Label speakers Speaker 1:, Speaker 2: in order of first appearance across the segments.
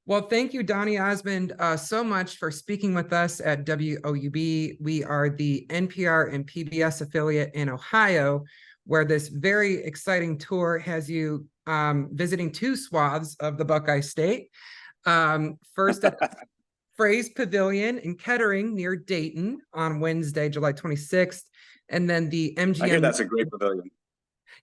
Speaker 1: Well, thank you, Donny Osmond, so much for speaking with us at WOUB. We are the NPR and PBS affiliate in Ohio, where this very exciting tour has you visiting two swaths of the Buckeye State. First at Fraze Pavilion in Kettering near Dayton on Wednesday, July 26th, and then the
Speaker 2: I hear
Speaker 1: MGM.
Speaker 2: that's a great pavilion.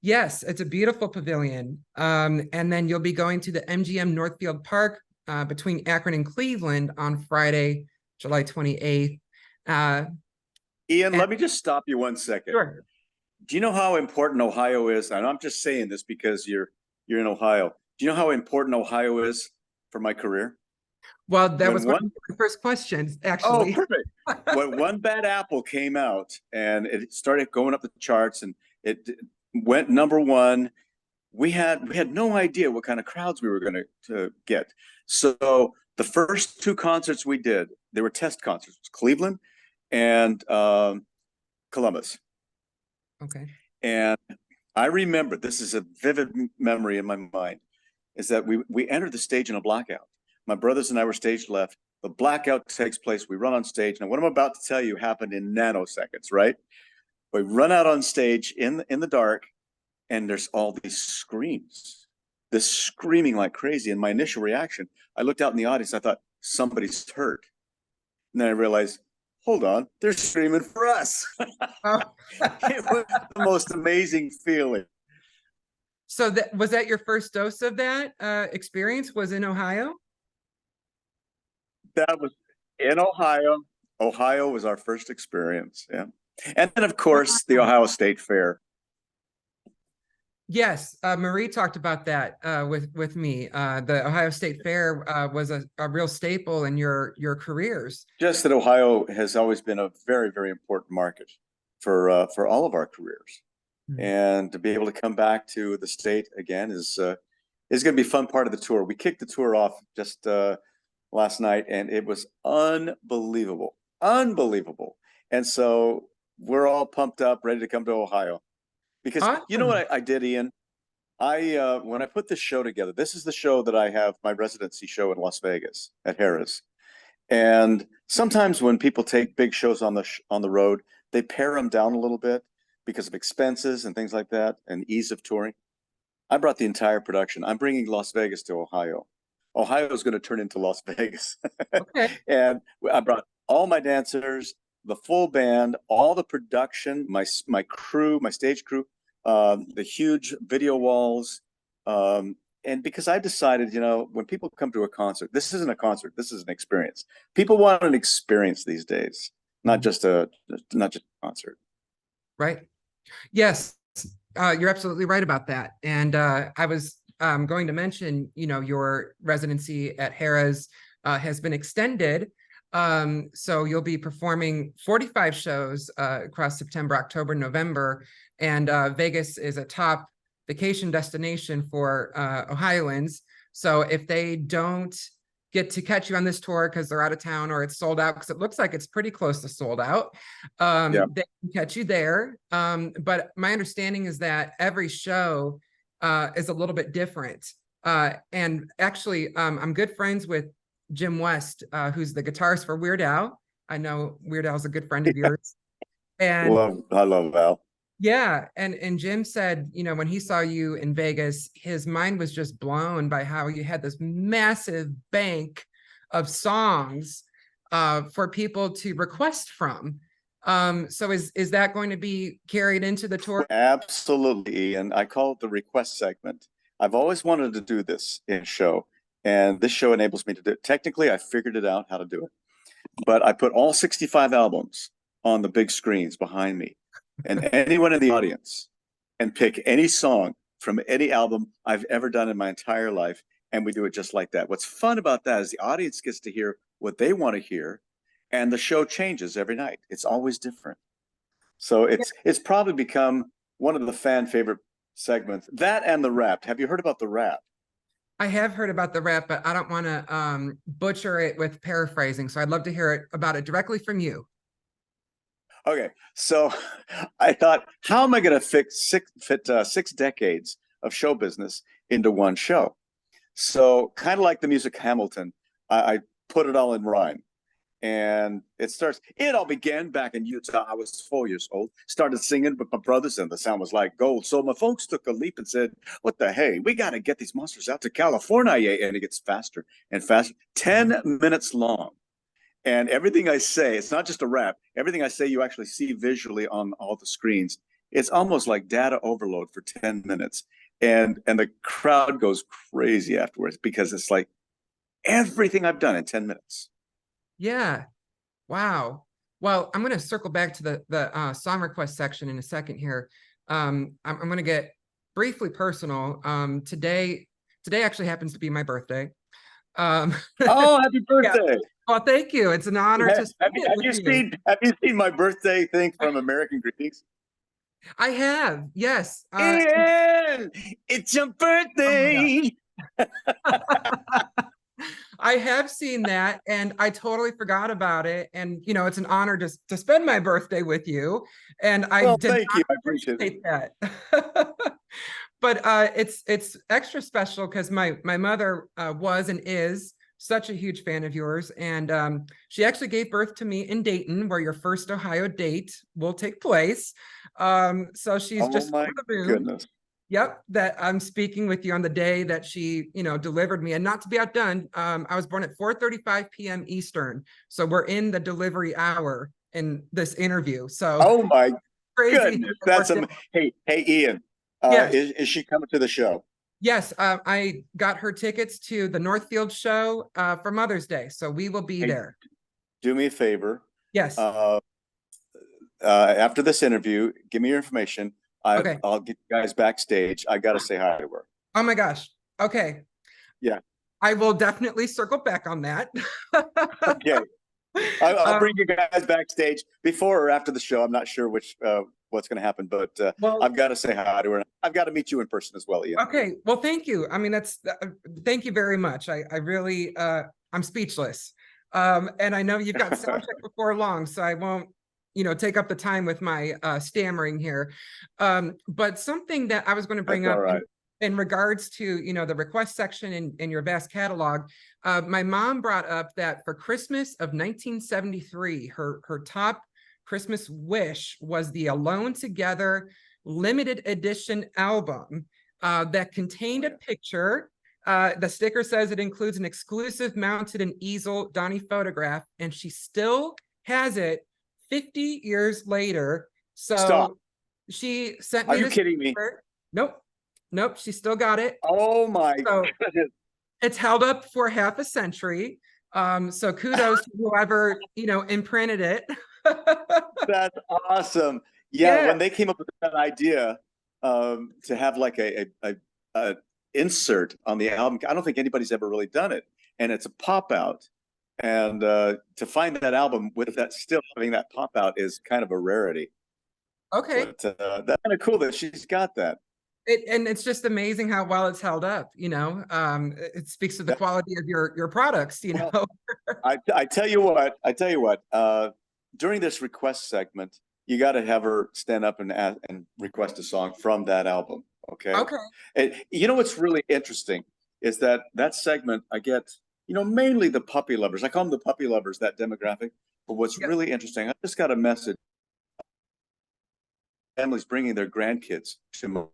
Speaker 1: Yes, it's a beautiful pavilion. And then you'll be going to the MGM Northfield Park between Akron and Cleveland on Friday, July 28th.
Speaker 2: Ian, let me just stop you 1 second.
Speaker 1: Sure.
Speaker 2: Do you know how important Ohio is? And I'm just saying this because you're in Ohio. Do you know how important Ohio is for my career?
Speaker 1: Well, that
Speaker 2: When
Speaker 1: was one
Speaker 2: one
Speaker 1: of the first questions,
Speaker 2: Oh,
Speaker 1: actually.
Speaker 2: perfect. When One Bad Apple came out and it started going up the charts and it went #1, we had no idea what kind of crowds we were going to get. So the first two concerts we did, they were test concerts, Cleveland and Columbus.
Speaker 1: Okay.
Speaker 2: And I remember, this is a vivid memory in my mind, is that we entered the stage in a blackout. My brothers and I were stage left. The blackout takes place. We run on stage. Now, what I'm about to tell you happened in nanoseconds, right? We run out on stage in the dark, and there's all these screams, this screaming like crazy. And my initial reaction, I looked out in the audience. I thought, somebody's hurt. And then I realized, hold on, they're screaming for us.
Speaker 1: Oh.
Speaker 2: It was the most amazing feeling.
Speaker 1: So was that your first dose of that experience? Was in Ohio?
Speaker 2: That was in Ohio. Ohio was our first experience. Yeah. And then, of course, the Ohio State Fair.
Speaker 1: Yes, Marie talked about that with me. The Ohio State Fair was a real staple in your careers.
Speaker 2: Just that Ohio has always been a very, very important market for all of our careers.
Speaker 1: Mm-hmm.
Speaker 2: And to be able to come back to the state again is going to be a fun part of the tour. We kicked the tour off just last night, and it was unbelievable, unbelievable. And so we're all pumped up, ready to come to Ohio. Because you know what I did, Ian? When I put this show together, this is the show that I have my residency show in Las Vegas at Harrah's. And sometimes when people take big shows on the road, they pare them down a little bit because of expenses and things like that and ease of touring. I brought the entire production. I'm bringing Las Vegas to Ohio. Ohio is going to turn into Las Vegas.
Speaker 1: Okay.
Speaker 2: And I brought all my dancers, the full band, all the production, my crew, my stage crew, the huge video walls. And because I decided, when people come to a concert, this isn't a concert, this is an experience. People want an experience these days, not just a concert.
Speaker 1: Right. Yes, you're absolutely right about that. And I was going to mention, your residency at Harrah's has been extended. So you'll be performing 45 shows across September, October, November, and Vegas is a top vacation destination for Ohioans. So if they don't get to catch you on this tour because they're out of town or it's sold out, because it looks like it's pretty close to sold out, they can catch you there. But my understanding is that every show is a little bit different. And actually, I'm good friends with Jim West, who's the guitarist for Weird Al. I know Weird Al's a good friend of yours. And
Speaker 2: I love Al.
Speaker 1: Yeah, and Jim said, when he saw you in Vegas, his mind was just blown by how you had this massive bank of songs for people to request from. So is that going to be carried into the tour?
Speaker 2: Absolutely, and I call it the request segment. I've always wanted to do this in a show, and this show enables me to do it. Technically, I figured it out how to do it, but I put all 65 albums on the big screens behind me. And anyone in the audience can pick any song from any album I've ever done in my entire life, and we do it just like that. What's fun about that is the audience gets to hear what they want to hear, and the show changes every night. It's always different. So it's probably become one of the fan favorite segments. That and the rap. Have you heard about the rap?
Speaker 1: I have heard about the rap, but I don't want to butcher it with paraphrasing. So I'd love to hear about it directly from you.
Speaker 2: Okay, so I thought, how am I going to fit 6 decades of show business into one show? So kind of like the music Hamilton, I put it all in rhyme. And it starts, it all began back in Utah. I was 4 years old, started singing with my brothers, and the sound was like gold. So my folks took a leap and said, what the hey, we got to get these monsters out to California. And it gets faster and faster, 10 minutes long. And everything I say, it's not just a rap. Everything I say, you actually see visually on all the screens. It's almost like data overload for 10 minutes. And the crowd goes crazy afterwards because it's like everything I've done in 10 minutes.
Speaker 1: Yeah. Wow. Well, I'm going to circle back to the song request section in a second here. I'm going to get briefly personal. Today actually happens to be my birthday.
Speaker 2: Oh, happy
Speaker 1: Yeah.
Speaker 2: birthday.
Speaker 1: Well, thank you. It's an honor to spend it with you.
Speaker 2: Have you seen my birthday thing from American Greetings?
Speaker 1: I have, yes.
Speaker 2: Ian, it's your
Speaker 1: Oh
Speaker 2: birthday.
Speaker 1: I have seen that, and I totally forgot about it. And it's an honor to spend my birthday with you. And I
Speaker 2: Well,
Speaker 1: did
Speaker 2: thank
Speaker 1: not
Speaker 2: you. I appreciate it.
Speaker 1: anticipate that. But it's extra special because my mother was and is such a huge fan of yours, and she actually gave birth to me in Dayton, where your first Ohio date will take place. So she's
Speaker 2: Oh
Speaker 1: just
Speaker 2: my
Speaker 1: over the moon.
Speaker 2: goodness.
Speaker 1: Yep, that I'm speaking with you on the day that she, delivered me. And not to be outdone, I was born at 4:35 p.m. Eastern. So we're in the delivery hour in this interview. So
Speaker 2: Oh my
Speaker 1: crazy
Speaker 2: goodness.
Speaker 1: how it worked out.
Speaker 2: Hey, Ian.
Speaker 1: Yes,
Speaker 2: Is she coming to the show?
Speaker 1: yes. I got her tickets to the Northfield show for Mother's Day. So we will be
Speaker 2: Hey,
Speaker 1: there.
Speaker 2: do me a favor.
Speaker 1: Yes.
Speaker 2: Uh, After this interview, give me your information.
Speaker 1: Okay.
Speaker 2: I'll get you guys backstage. I got to say hi to her.
Speaker 1: Oh my gosh. Okay.
Speaker 2: Yeah.
Speaker 1: I will definitely circle back on that.
Speaker 2: Okay. I'll bring
Speaker 1: Um,
Speaker 2: you guys backstage before or after the show. I'm not sure what's going to happen, but
Speaker 1: well,
Speaker 2: I've got to say hi to her. I've got to meet you in person as well, Ian.
Speaker 1: okay. Well, thank you. I mean, thank you very much. I really, I'm speechless. And I know you've got sound check before long, so I won't, take up the time with my stammering here. But something that I was going to bring
Speaker 2: That's all
Speaker 1: up
Speaker 2: right.
Speaker 1: in regards to, the request section in your vast catalog, my mom brought up that for Christmas of 1973, her top Christmas wish was the Alone Together limited edition album that contained a picture. The sticker says it includes an exclusive mounted and easel Donny photograph, and she still has it 50 years later.
Speaker 2: Stop.
Speaker 1: So she sent
Speaker 2: Are
Speaker 1: me
Speaker 2: you
Speaker 1: this
Speaker 2: kidding me?
Speaker 1: picture. Nope. Nope. She still got it.
Speaker 2: Oh my
Speaker 1: So
Speaker 2: goodness.
Speaker 1: it's held up for half a century. So kudos to whoever, imprinted it.
Speaker 2: That's awesome. Yeah,
Speaker 1: Yeah.
Speaker 2: when they came up with that idea to have like a insert on the album, I don't think anybody's ever really done it, and it's a pop out. And to find that album with that still having that pop out is kind of a rarity.
Speaker 1: Okay.
Speaker 2: But that's kind of cool that she's got that.
Speaker 1: And it's just amazing how well it's held up, it speaks to the quality of your products,
Speaker 2: Well, I tell you what, during this request segment, you got to have her stand up and request a song from that album. Okay.
Speaker 1: Okay.
Speaker 2: And you know what's really interesting is that segment I get, mainly the puppy lovers. I call them the puppy lovers, that demographic. But what's
Speaker 1: Yeah.
Speaker 2: really interesting, I just got a message. Families bringing their grandkids to my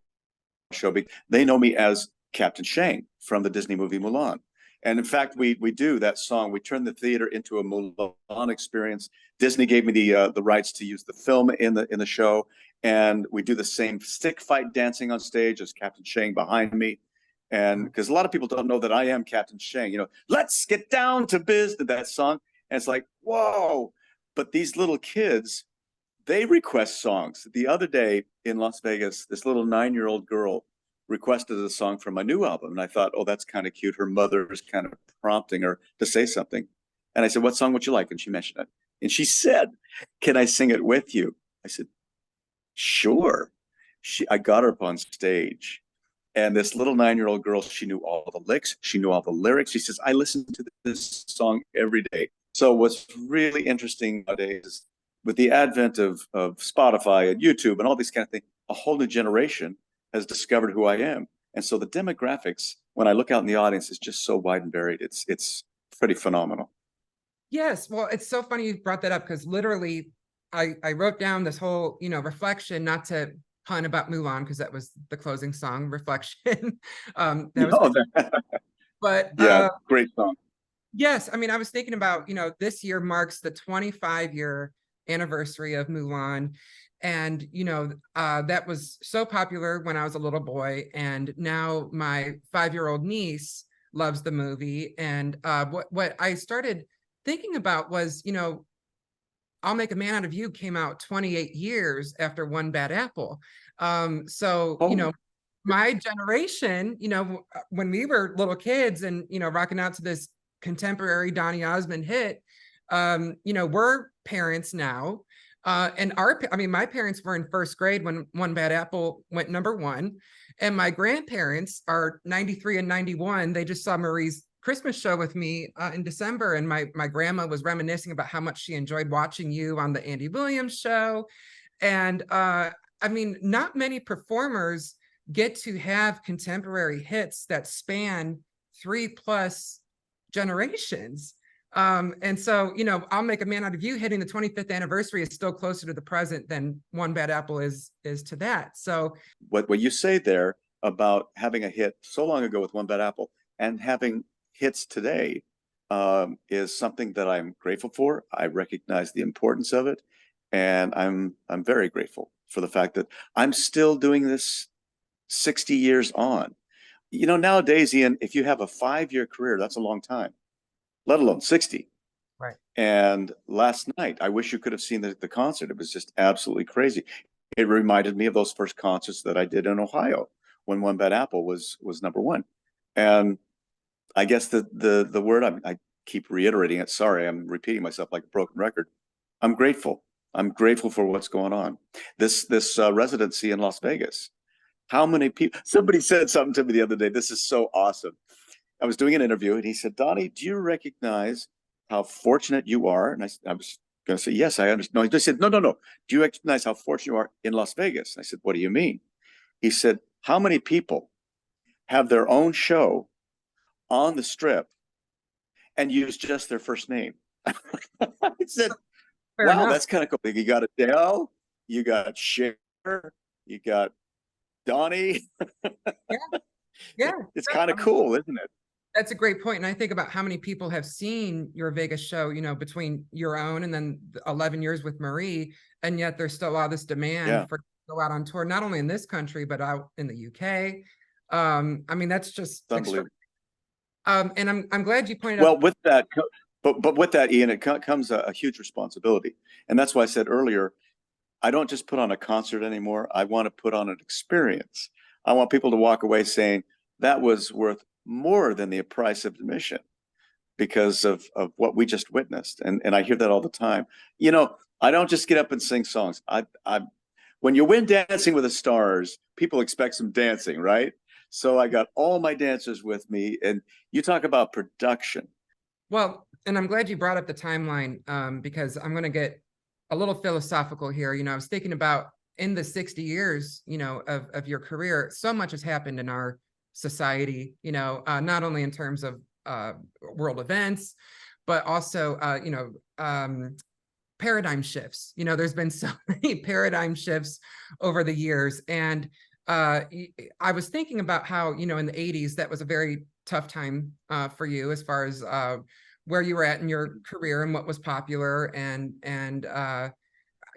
Speaker 2: show. They know me as Captain Shang from the Disney movie Mulan. And in fact, we do that song. We turned the theater into a Mulan experience. Disney gave me the rights to use the film in the show, and we do the same stick fight dancing on stage as Captain Shang behind me. And because a lot of people don't know that I am Captain Shang, let's get down to business. That song, and it's like whoa. But these little kids, they request songs. The other day in Las Vegas, this little 9-year-old girl requested a song from my new album. And I thought, oh, that's kind of cute. Her mother is kind of prompting her to say something. And I said, what song would you like? And she mentioned it. And she said, can I sing it with you? I said, sure. I got her up on stage. And this little 9-year-old girl, she knew all the licks. She knew all the lyrics. She says, I listen to this song every day. So what's really interesting nowadays, with the advent of Spotify and YouTube and all these kind of things, a whole new generation has discovered who I am. And so the demographics, when I look out in the audience, it's just so wide and varied. It's pretty phenomenal.
Speaker 1: Yes, well, it's so funny you brought that up because literally I wrote down this whole, reflection, not to pun about Mulan because that was the closing song, Reflection. That was,
Speaker 2: Oh,
Speaker 1: but
Speaker 2: yeah, great song.
Speaker 1: yes, I mean, I was thinking about, this year marks the 25-year anniversary of Mulan. And, that was so popular when I was a little boy. And now my 5-year-old niece loves the movie. And what I started thinking about was, I'll Make a Man Out of You came out 28 years after One Bad Apple. So,
Speaker 2: Oh,
Speaker 1: my generation, when we were little kids and, rocking out to this contemporary Donny Osmond hit, we're parents now. And my parents were in first grade when One Bad Apple went #1. And my grandparents are 93 and 91. They just saw Marie's Christmas show with me in December. And my grandma was reminiscing about how much she enjoyed watching you on the Andy Williams show. And not many performers get to have contemporary hits that span 3+ generations. And so, I'll Make a Man Out of You hitting the 25th anniversary is still closer to the present than One Bad Apple is to that. So
Speaker 2: what you say there about having a hit so long ago with One Bad Apple and having hits today is something that I'm grateful for. I recognize the importance of it, and I'm very grateful for the fact that I'm still doing this 60 years on. Nowadays, Ian, if you have a 5-year career, that's a long time, let alone 60.
Speaker 1: right.
Speaker 2: And last night, I wish you could have seen the concert. It was just absolutely crazy. It reminded me of those first concerts that I did in Ohio when One Bad Apple was #1. And I guess the word I keep reiterating it. Sorry, I'm repeating myself like a broken record. I'm grateful. I'm grateful for what's going on. This residency in Las Vegas. How many people? Somebody said something to me the other day. This is so awesome. I was doing an interview, and he said, "Donnie, do you recognize how fortunate you are?" And I was going to say, "Yes, I understand." No, he just said, "No, no, no. Do you recognize how fortunate you are in Las Vegas?" And I said, "What do you mean?" He said, "How many people have their own show on the strip and use just their first name?" I said,
Speaker 1: Fair
Speaker 2: "Wow,
Speaker 1: enough.
Speaker 2: that's kind of cool. You got Adele, you got Cher, you got Donnie."
Speaker 1: Yeah, yeah.
Speaker 2: It's
Speaker 1: No,
Speaker 2: kind of cool, isn't it?
Speaker 1: that's a great point. And I think about how many people have seen your Vegas show, between your own and then the 11 years with Marie. And yet there's still all this demand
Speaker 2: Yeah,
Speaker 1: for go out on tour, not only in this country, but out in the UK. That's just
Speaker 2: it's
Speaker 1: extraordinary.
Speaker 2: unbelievable.
Speaker 1: And I'm glad you pointed out.
Speaker 2: Well, but with that, Ian, it comes a huge responsibility, and that's why I said earlier, I don't just put on a concert anymore. I want to put on an experience. I want people to walk away saying that was worth more than the price of admission because of what we just witnessed. And I hear that all the time. I don't just get up and sing songs. I when you win Dancing with the Stars, people expect some dancing, right? So I got all my dancers with me, and you talk about production.
Speaker 1: Well, and I'm glad you brought up the timeline, because I'm going to get a little philosophical here. I was thinking about in the 60 years, of your career, so much has happened in our society, not only in terms of world events, but also, paradigm shifts. There's been so many paradigm shifts over the years. And I was thinking about how, in the 80s, that was a very tough time for you as far as where you were at in your career and what was popular. And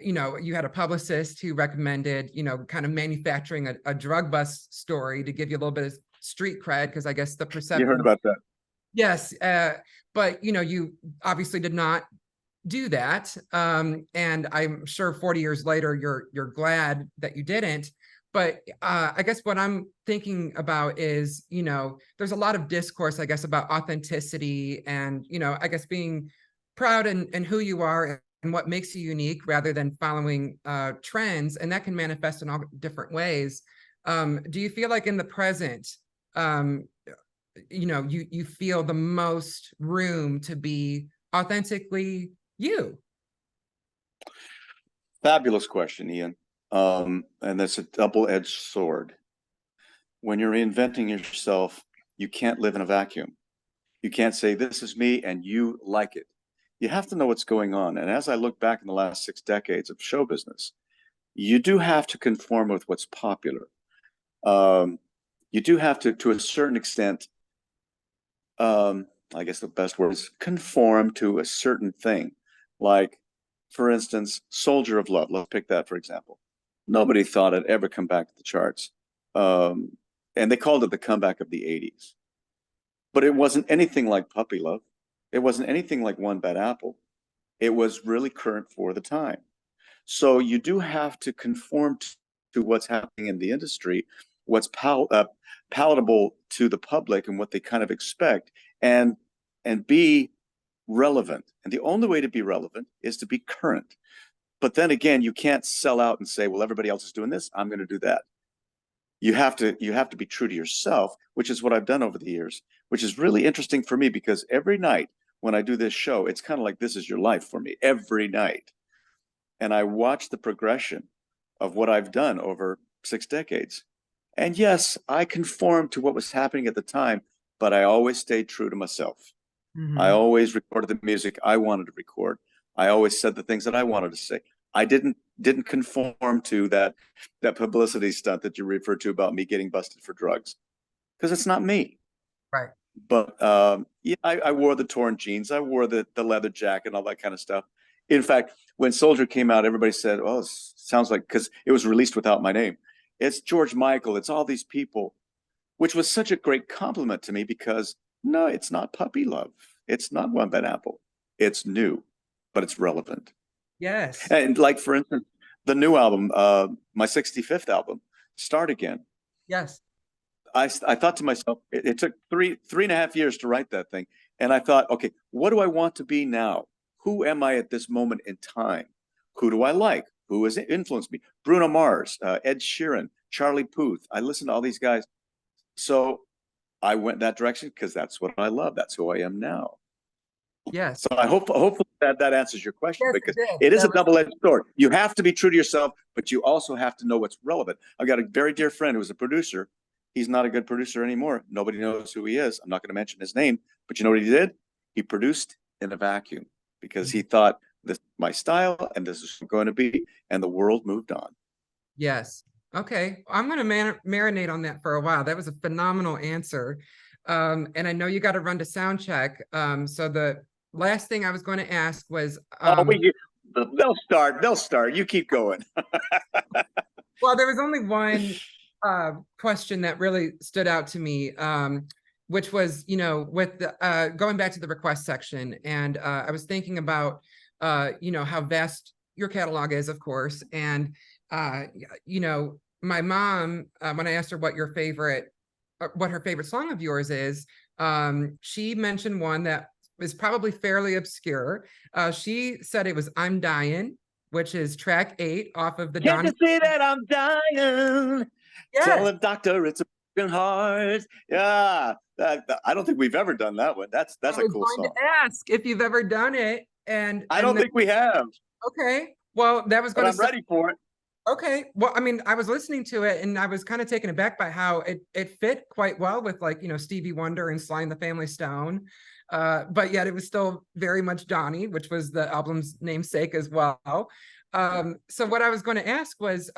Speaker 1: you had a publicist who recommended, kind of manufacturing a drug bust story to give you a little bit of street cred, because I guess the
Speaker 2: You heard
Speaker 1: perception.
Speaker 2: about that?
Speaker 1: Yes, but you obviously did not do that. And I'm sure 40 years later, you're glad that you didn't. But I guess what I'm thinking about is, there's a lot of discourse, I guess, about authenticity and, I guess being proud in who you are and what makes you unique rather than following trends. And that can manifest in all different ways. Do you feel like in the present, you feel the most room to be authentically you?
Speaker 2: Fabulous question, Ian. And that's a double-edged sword. When you're reinventing yourself, you can't live in a vacuum. You can't say, this is me and you like it. You have to know what's going on. And as I look back in the last 6 decades of show business, you do have to conform with what's popular. You do have to a certain extent, I guess the best word is conform to a certain thing. Like, for instance, Soldier of Love. Let's pick that, for example. Nobody thought it'd ever come back to the charts. And they called it the comeback of the 80s. But it wasn't anything like Puppy Love. It wasn't anything like One Bad Apple. It was really current for the time. So you do have to conform to what's happening in the industry, what's palatable to the public and what they kind of expect, and be relevant. And the only way to be relevant is to be current. But then again, you can't sell out and say, well, everybody else is doing this, I'm going to do that. You have to be true to yourself, which is what I've done over the years, which is really interesting for me, because every night when I do this show, it's kind of like This Is Your Life for me every night. And I watch the progression of what I've done over 6 decades. And yes, I conformed to what was happening at the time, but I always stayed true to myself. I always recorded the music I wanted to record. I always said the things that I wanted to say. I didn't conform to that publicity stunt that you referred to about me getting busted for drugs, because it's not me.
Speaker 1: Right.
Speaker 2: But yeah, I wore the torn jeans, I wore the leather jacket and all that kind of stuff. In fact, when Soldier came out, everybody said, oh, it sounds like, because it was released without my name, it's George Michael, it's all these people, which was such a great compliment to me, because no, it's not Puppy Love. It's not One Bad Apple. It's new, but it's relevant.
Speaker 1: Yes.
Speaker 2: And like, for instance, the new album, my 65th album, Start Again.
Speaker 1: Yes.
Speaker 2: I thought to myself, it took three and a half years to write that thing. And I thought, okay, what do I want to be now? Who am I at this moment in time? Who do I like? Who has influenced me? Bruno Mars, Ed Sheeran, Charlie Puth. I listened to all these guys. So I went that direction because that's what I love. That's who I am now.
Speaker 1: Yes.
Speaker 2: So I hopefully that answers your question,
Speaker 1: Yes,
Speaker 2: because
Speaker 1: it
Speaker 2: it is
Speaker 1: did.
Speaker 2: a double-edged sword. You have to be true to yourself, but you also have to know what's relevant. I've got a very dear friend who was a producer. He's not a good producer anymore. Nobody knows who he is. I'm not going to mention his name, but you know what he did? He produced in a vacuum, because he thought, this is my style and this is going to be, and the world moved on.
Speaker 1: Yes. Okay. I'm going to marinate on that for a while. That was a phenomenal answer. And I know you got to run to sound check. So the last thing I was going to ask was,
Speaker 2: they'll start. You keep going.
Speaker 1: well, there was only one question that really stood out to me, which was, with the, going back to the request section. And I was thinking about, how vast your catalog is, of course. And, my mom, when I asked her what her favorite song of yours is, she mentioned one that is probably fairly obscure. She said it was I'm Dying, which is track 8 off of the
Speaker 2: Can't
Speaker 1: Donny.
Speaker 2: you see that I'm dying?
Speaker 1: Yes.
Speaker 2: Tell the doctor it's a broken heart. Yeah, I don't think we've ever done that one. That's a cool song.
Speaker 1: To ask if you've ever done it, and
Speaker 2: I don't think we have.
Speaker 1: Okay, well, that was
Speaker 2: but
Speaker 1: going
Speaker 2: I'm ready for it.
Speaker 1: Okay, well, I mean, I was listening to it and I was kind of taken aback by how it fit quite well with, like, Stevie Wonder and Sly and the Family Stone, but yet it was still very much Donny, which was the album's namesake as well. So what I was going to ask was,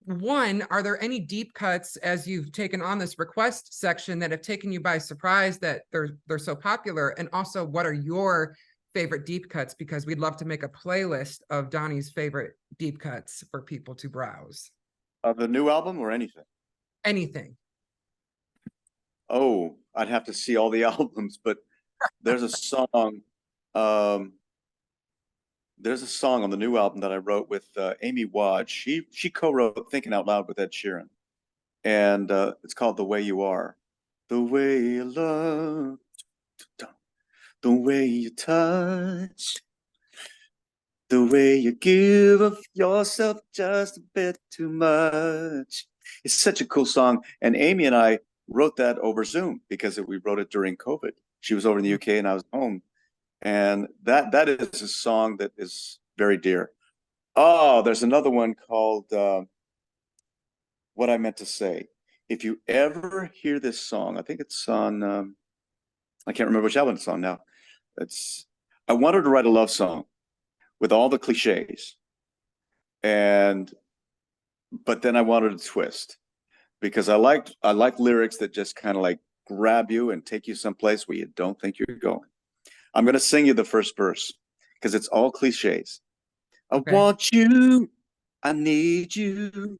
Speaker 1: one, are there any deep cuts as you've taken on this request section that have taken you by surprise that they're so popular? And also, what are your favorite deep cuts? Because we'd love to make a playlist of Donny's favorite deep cuts for people to browse.
Speaker 2: The new album or anything?
Speaker 1: Anything.
Speaker 2: Oh, I'd have to see all the albums, but there's a song. There's a song on the new album that I wrote with Amy Wadge. She co-wrote Thinking Out Loud with Ed Sheeran, and it's called "The Way You Are." The way you love, the way you touch, the way you give of yourself just a bit too much. It's such a cool song, and Amy and I wrote that over Zoom because we wrote it during COVID. She was over in the UK and I was home. And that is a song that is very dear. Oh, there's another one called What I Meant to Say. if you ever hear this song, I think it's on, I can't remember which album it's on now. I wanted to write a love song with all the cliches. But then I wanted a twist because I like lyrics that just kind of like grab you and take you someplace where you don't think you're going. I'm going to sing you the first verse because it's all cliches. I
Speaker 1: Okay.
Speaker 2: want you, I need you,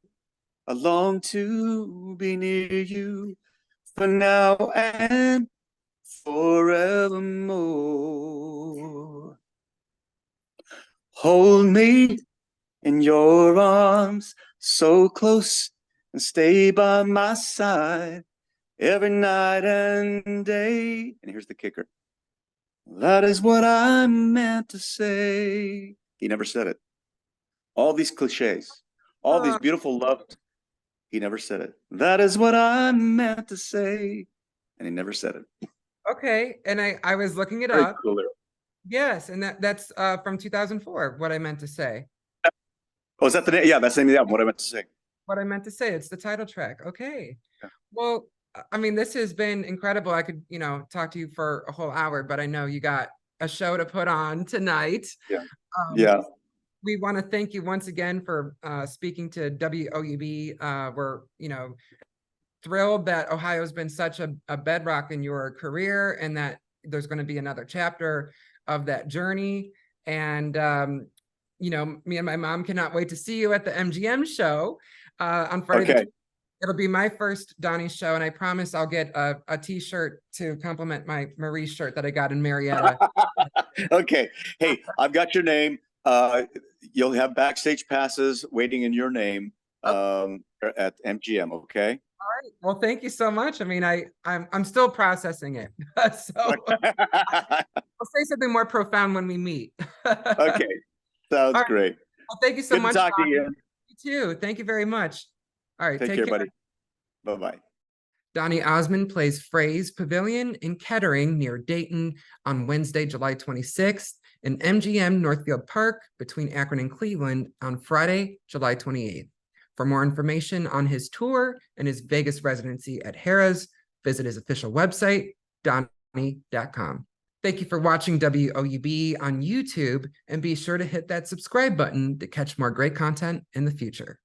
Speaker 2: I long to be near you for now and forevermore. Hold me in your arms so close and stay by my side every night and day. And here's the kicker. That is what I meant to say. He never said it. All these cliches, all these
Speaker 1: Uh,
Speaker 2: beautiful love. He never said it. That is what I meant to say. And he never said it.
Speaker 1: okay. And I was looking it
Speaker 2: Very
Speaker 1: up.
Speaker 2: cool lyric.
Speaker 1: Yes, and that's from 2004, what I meant to say.
Speaker 2: Oh, is that the name? Yeah, that's the name of the album. What I meant to say.
Speaker 1: What I meant to say. It's the title track. Okay.
Speaker 2: Yeah.
Speaker 1: Well, I mean, this has been incredible. I could, talk to you for a whole hour, but I know you got a show to put on tonight.
Speaker 2: Yeah.
Speaker 1: Um,
Speaker 2: Yeah.
Speaker 1: we want to thank you once again for speaking to WOUB. We're, thrilled that Ohio's been such a bedrock in your career and that there's going to be another chapter of that journey. And, me and my mom cannot wait to see you at the MGM show on Friday.
Speaker 2: Okay.
Speaker 1: It'll be my first Donny show, and I promise I'll get a t-shirt to complement my Marie shirt that I got in Marietta.
Speaker 2: Okay. Hey, I've got your name. You'll have backstage passes waiting in your name at MGM. Okay.
Speaker 1: All right. Well, thank you so much. I mean, I'm still processing it. So I'll say something more profound when we meet.
Speaker 2: Okay. Sounds
Speaker 1: All right.
Speaker 2: great.
Speaker 1: Well, thank you so
Speaker 2: Good
Speaker 1: much.
Speaker 2: to talk to you.
Speaker 1: You too. Thank you very much. All right.
Speaker 2: Take care, buddy. Bye-bye.
Speaker 1: Donny Osmond plays Fraze Pavilion in Kettering near Dayton on Wednesday, July 26th, and MGM Northfield Park between Akron and Cleveland on Friday, July 28th. For more information on his tour and his Vegas residency at Harrah's, visit his official website, donny.com. Thank you for watching WOUB on YouTube, and be sure to hit that subscribe button to catch more great content in the future.